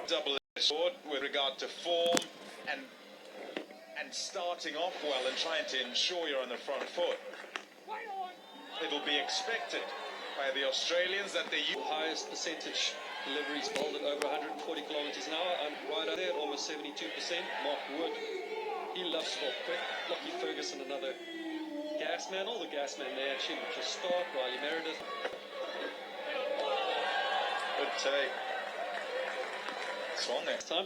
Double-edged sword with regard to form and starting off well and trying to ensure you're on the front foot. It'll be expected by the Australians that they use highest percentage deliveries bowled at over 140 kilometers an hour, and right out there, almost 72%. Mark Wood, he loves sport quick. Lockie Ferguson, another gas man. All the gas men there actually, just Stark, Riley Meredith. Good take. Swung Next time.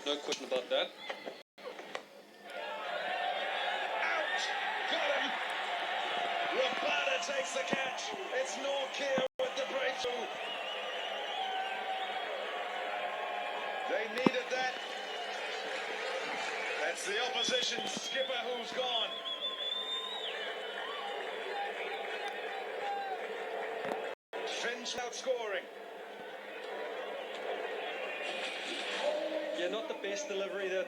No question about that. Out! Got him! Rabada takes the catch. It's Norkia with the breakthrough. They needed that. That's the opposition skipper who's gone. Finch outscoring. Yeah, not the best delivery that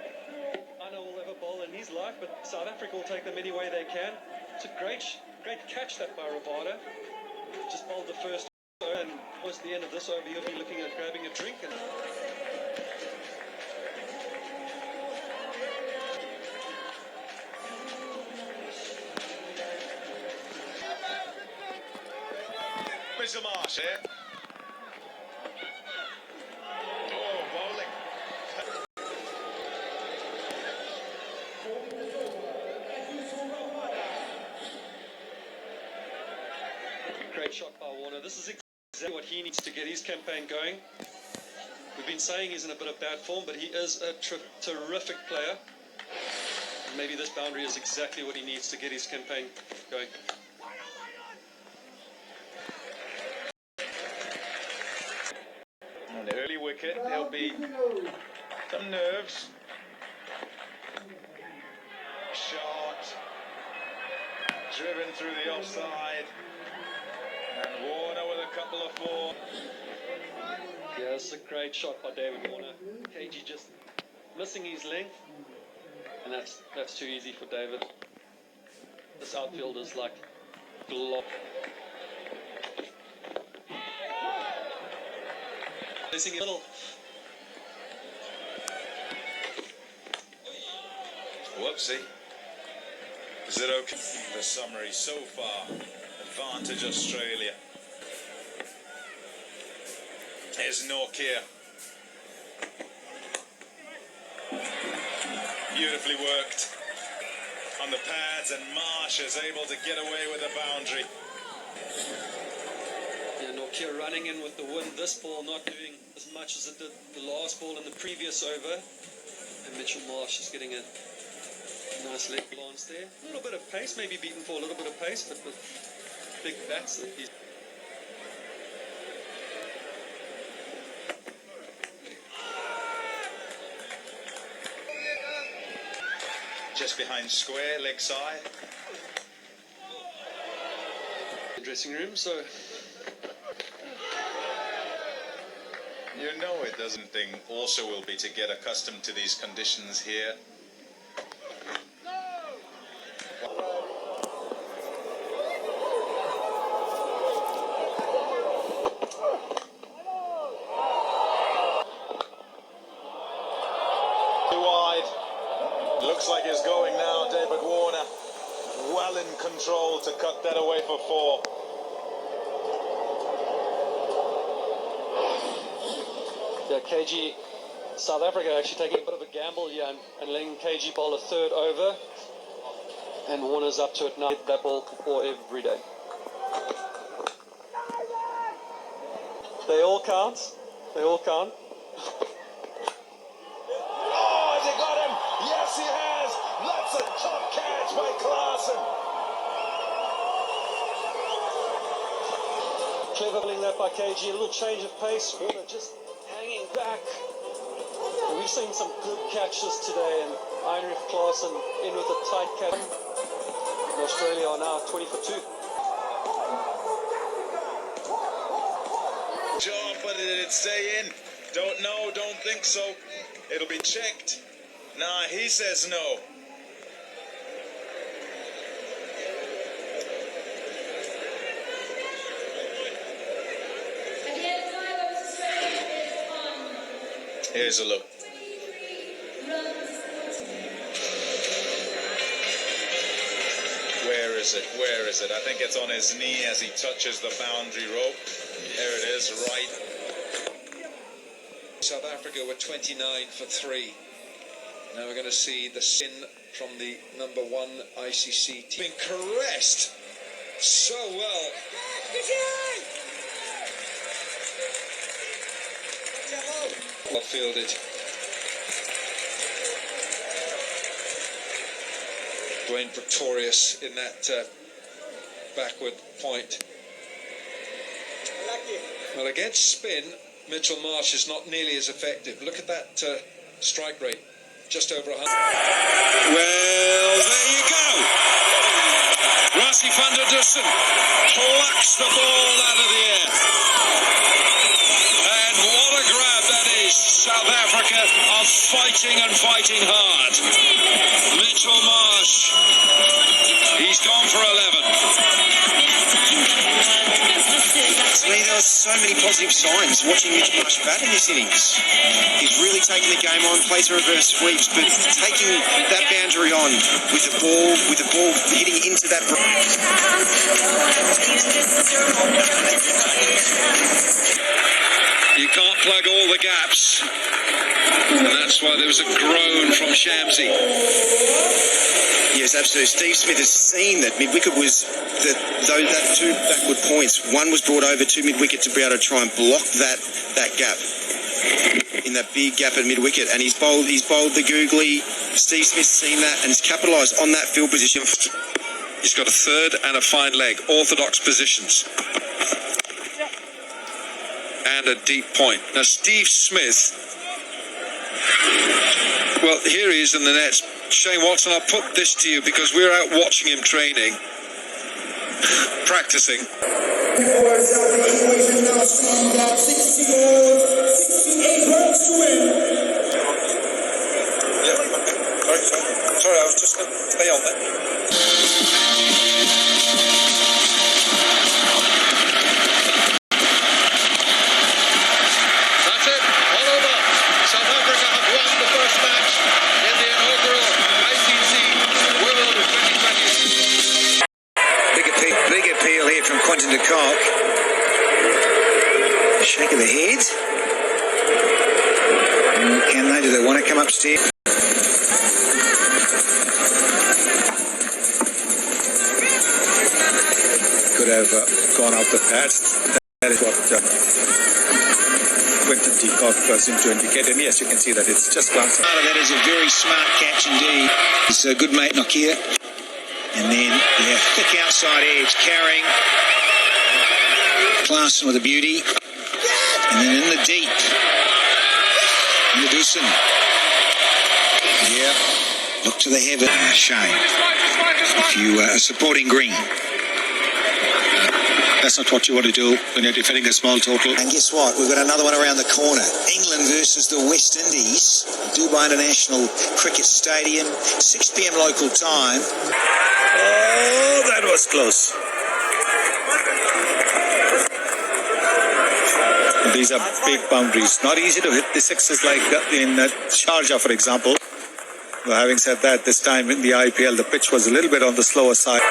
I know will ever bowl in his life, but South Africa will take them any way they can. It's a great catch that by Rabada. Just bowled the first over, and towards the end of this over, he'll be looking at grabbing a drink. And Mr. Marsh here. Oh, bowling. Great shot by Warner. This is exactly what he needs to get his campaign going. We've been saying he's in a bit of bad form, but he is a terrific player. And maybe this boundary is exactly what he needs to get his campaign going. On the early wicket, there'll be some nerves. Shot. Driven through the offside. And Warner with a couple of four. Yeah, this is a great shot by David Warner. KG just missing his length. And that's too easy for David. This outfield is like block. Missing a little. Whoopsie. Is it okay? The summary so far. Advantage Australia. Here's Norkia. Beautifully worked on the pads, and Marsh is able to get away with a boundary. Yeah, Norkia running in with the wind. This ball not doing as much as it did the last ball in the previous over. And Mitchell Marsh is getting a nice leg glance there. A little bit of pace, maybe beaten for a little bit of pace, but with big bats. Just behind square, leg side. The dressing room, so you know it doesn't thing also will be to get accustomed to these conditions here. Looks like he's going now, David Warner. Well in control to cut that away for four. Yeah, KG, South Africa actually taking a bit of a gamble here and letting KG bowl a third over. And Warner's up to it now. That ball for four every day. They all count. They all count. Oh, they got him! Yes, he has! That's a top catch by Klaasen. Clever bowling that by KG. A little change of pace. Warner just hanging back. And we've seen some good catches today, and Heinrich Klaasen in with a tight catch. And Australia are now 20 for 2. Job, but did it stay in? Don't know, don't think so. It'll be checked. Nah, he says no. Here's a look. Where is it? Where is it? I think it's on his knee as he touches the boundary rope. There it is, right. South Africa were 29 for 3. Now we're going to see the sin from the #1 ICC team. Being caressed so well. Well fielded. Dwayne Pretorius in that backward point. Well, against spin, Mitchell Marsh is not nearly as effective. Look at that strike rate, just over 100. Well, there you go. Rassie van der Dussen plucks the ball out of the air. And what a grab that is. South Africa are fighting and fighting hard. Mitchell Marsh, he's gone for 11. Lee, there were so many positive signs watching Mitch Marsh bat in this innings. He's really taking the game on, plays reverse sweeps, but taking that boundary on with the ball hitting into that. You can't plug all the gaps. And that's why there was a groan from Shamsi. Yes, absolutely. Steve Smith has seen that mid-wicket was that two backward points. One was brought over to mid-wicket to be able to try and block that gap in that big gap at mid-wicket, and he's bowled the googly. Steve Smith's seen that and has capitalised on that field position. He's got a third and a fine leg, orthodox positions. And a deep point. Now, Steve Smith, well, here he is in the nets. Shane Watson, I'll put this to you because we're out watching him training, practicing. Sorry, I was just going to play on that. That's it, all over. South Africa have won the first match in the inaugural ICC World 2020. Big appeal here from Quinton de Kock. Shake of the head. Can they? Do they want to come upstairs? Could have gone off the pads. That is what Quinton de Kock seemed to indicate. And yes, you can see that it's just glancing. Part of that is a very smart catch indeed. It's a good mate Nokia. And then, thick outside edge, carrying. Claassen with a beauty. And then in the deep. Medusan. Yeah. Look to the heaven. Shame. If you are supporting green. That's not what you want to do when you're defending a small total. And guess what? We've got another one around the corner. England versus the West Indies. Dubai International Cricket Stadium. 6 p.m. local time. Oh, that was close. These are big boundaries. Not easy to hit the sixes like in Sharjah, for example. Well, having said that, this time in the IPL, the pitch was a little bit on the slower side.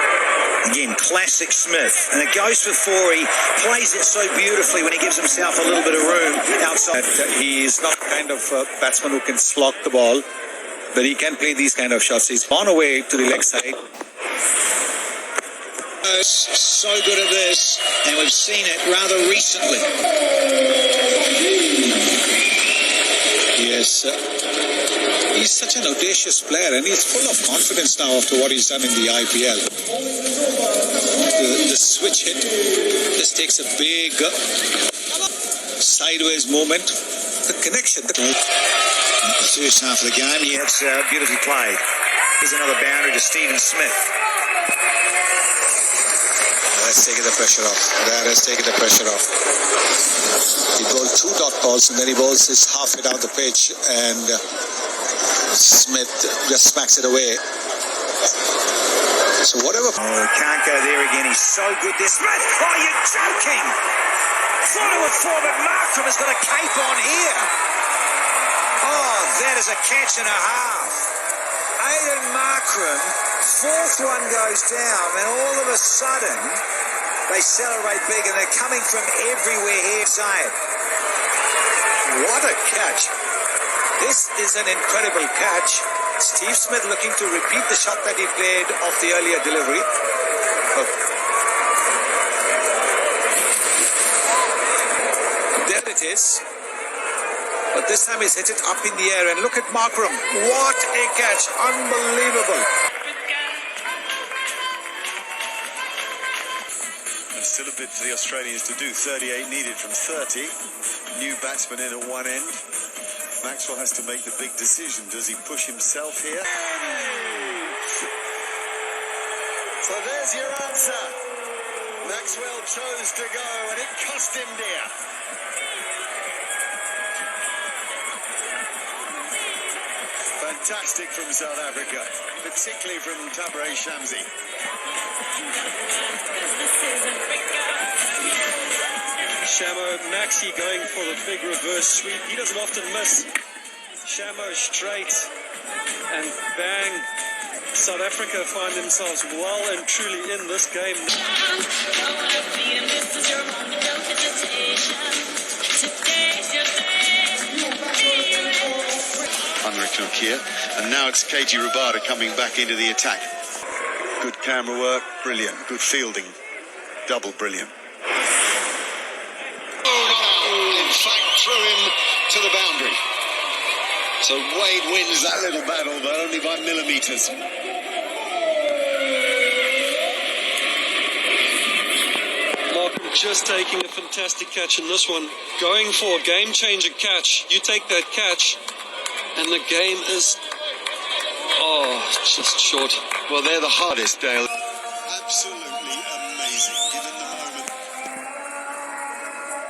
Again, classic Smith. And it goes for 4. He plays it so beautifully when he gives himself a little bit of room outside. He is not the kind of batsman who can slog the ball, but he can play these kind of shots. He's gone away to the leg side. So good at this, and we've seen it rather recently. Yes, he's such an audacious player, and he's full of confidence now after what he's done in the IPL. The switch hit just takes a big sideways movement. The connection. The first half of the game, it's beautifully played. Here's another boundary to Stephen Smith. That's taking the pressure off. That has taken the pressure off. He bowled 2 dot balls, and then he bowls his halfway down the pitch, and Smith just smacks it away. So whatever. Oh, can't go there again. He's so good. This Smith. Oh, you're joking. Thought it would form, but Markram has got a cape on here. Oh, that is a catch and a half. Aiden Markram, fourth one goes down, and all of a sudden they celebrate big, and they're coming from everywhere here. Side. What a catch. This is an incredible catch. Steve Smith looking to repeat the shot that he played off the earlier delivery. There it is. But this time he's hit it up in the air, and look at Markram. What a catch. Unbelievable. And still a bit for the Australians to do. 38 needed from 30. New batsman in at one end. Maxwell has to make the big decision. Does he push himself here? So there's your answer. Maxwell chose to go, and it cost him dear. Fantastic from South Africa, particularly from Tabré Shamsi. Shamo, Maxi going for the big reverse sweep. He doesn't often miss. Shamo straight, and bang. South Africa find themselves well and truly in this game. Unrecook here, and now it's KG Rabada coming back into the attack. Good camera work, brilliant. Good fielding, double brilliant. In fact, threw him to the boundary. So Wade wins that little battle, but only by millimetres. Markham just taking a fantastic catch in this one. Going for a game-changer catch. You take that catch, and the game is, just short. Well, they're the hardest, Dale. Absolutely amazing, given the moment.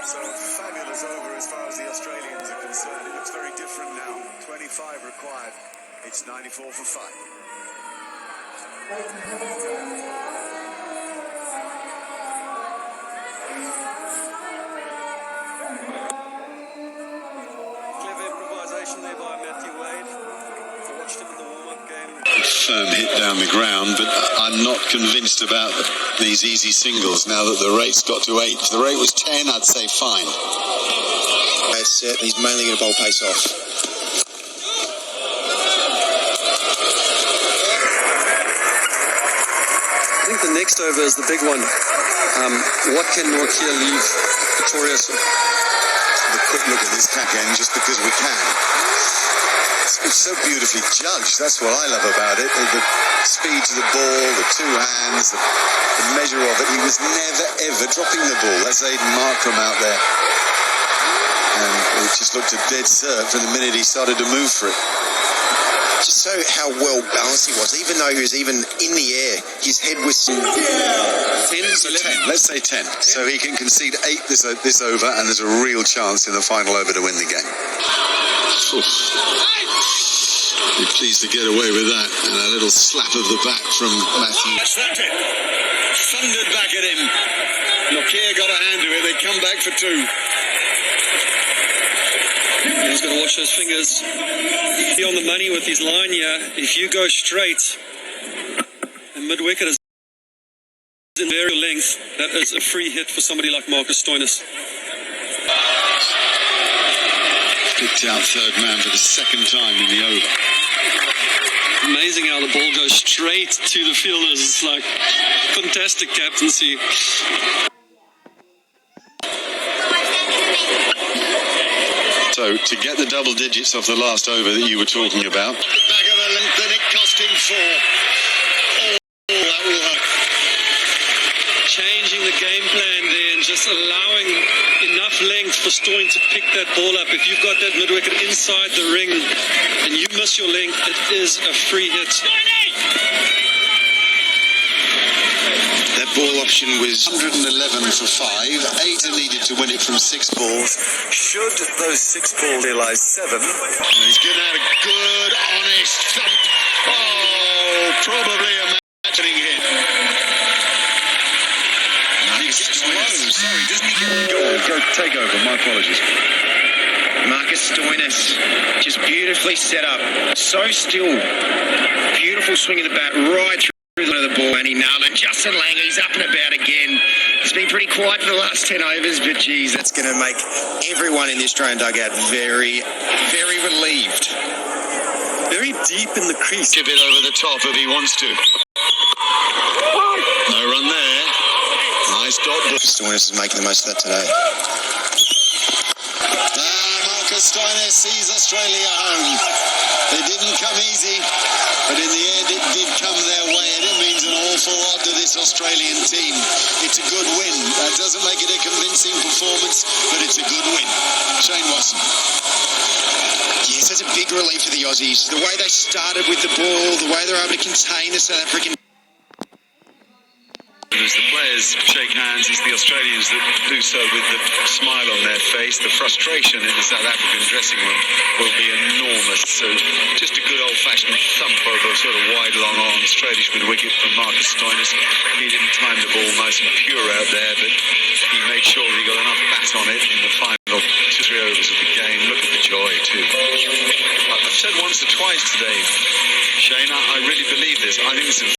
So fabulous over as far as the Australians are concerned. It looks very different now. 25 required. It's 94 for 5. Clever improvisation there by Matthew Wade. I watched him in the warm-up game. Firm hit down the ground, but I'm not convinced about these easy singles now that the rate's got to 8. If the rate was 10, I'd say fine. He's mainly going to bowl pace off. I think the next over is the big one. What can Northier leave victorious? A quick look at this cat again, just because we can. It's so beautifully judged. That's what I love about it. The speed to the ball, the two hands, the measure of it. He was never, ever dropping the ball. That's Aiden Markram out there. And it just looked a dead cert from the minute he started to move for it. Just so how well balanced he was. Even though he was even in the air, his head was... 10, let's say 10. So he can concede 8 this over, and there's a real chance in the final over to win the game. Be pleased to get away with that, and a little slap of the back from Matthew. Slapped it. Thundered back at him. Nokia got a hand to it. They come back for 2. He's got to watch those fingers. Be on the money with his line here. If you go straight, and mid-wicket is in very length, that is a free hit for somebody like Marcus Stoinis. Picked out third man for the second time in the over. Amazing how the ball goes straight to the fielders. It's like fantastic captaincy. So to get the double digits off the last over that you were talking about. Back of the length, and it cost him 4. Oh, that will hurt. Changing the game plan there and just allowing enough length for Stoin to pick that ball up. If you've got that mid-wicket inside the ring and you miss your length, it is a free hit. That ball option was 111 for 5. 8 are needed to win it from 6 balls. Should those 6 balls realize 7? And he's given out a good, honest thump. Oh, probably a matching hit. Sorry, doesn't he get Go on, take over. My apologies. Marcus Stoinis, just beautifully set up. So still. Beautiful swing of the bat right through the ball, and he nailed it. Justin Langer, he's up and about again. He's been pretty quiet for the last 10 overs, but geez, that's going to make everyone in the Australian dugout very, very relieved. Very deep in the crease. A bit over the top if he wants to. No run there. Nice dot. Stoinis is making the most of that today. Marcus Stoinis sees Australia home. It didn't come easy, but in the end it did come their way, and it means an awful lot to this Australian team. It's a good win. That doesn't make it a convincing performance, but it's a good win. Shane Watson. Yes, that's a big relief for the Aussies. The way they started with the ball, the way they're able to contain the South African. As the players shake hands, it's the Australians that do so with the smile on their face. The frustration in the South African dressing room will be enormous. So just a good old-fashioned thump over a sort of wide, long-on straightish mid-wicket from Marcus Stoinis. He didn't time the ball nice and pure out there, but he made sure that he got enough bat on it in the final 2-3 overs of the game. Look at the joy, too. I've said once or twice today, Shane, I really believe this. I think it's a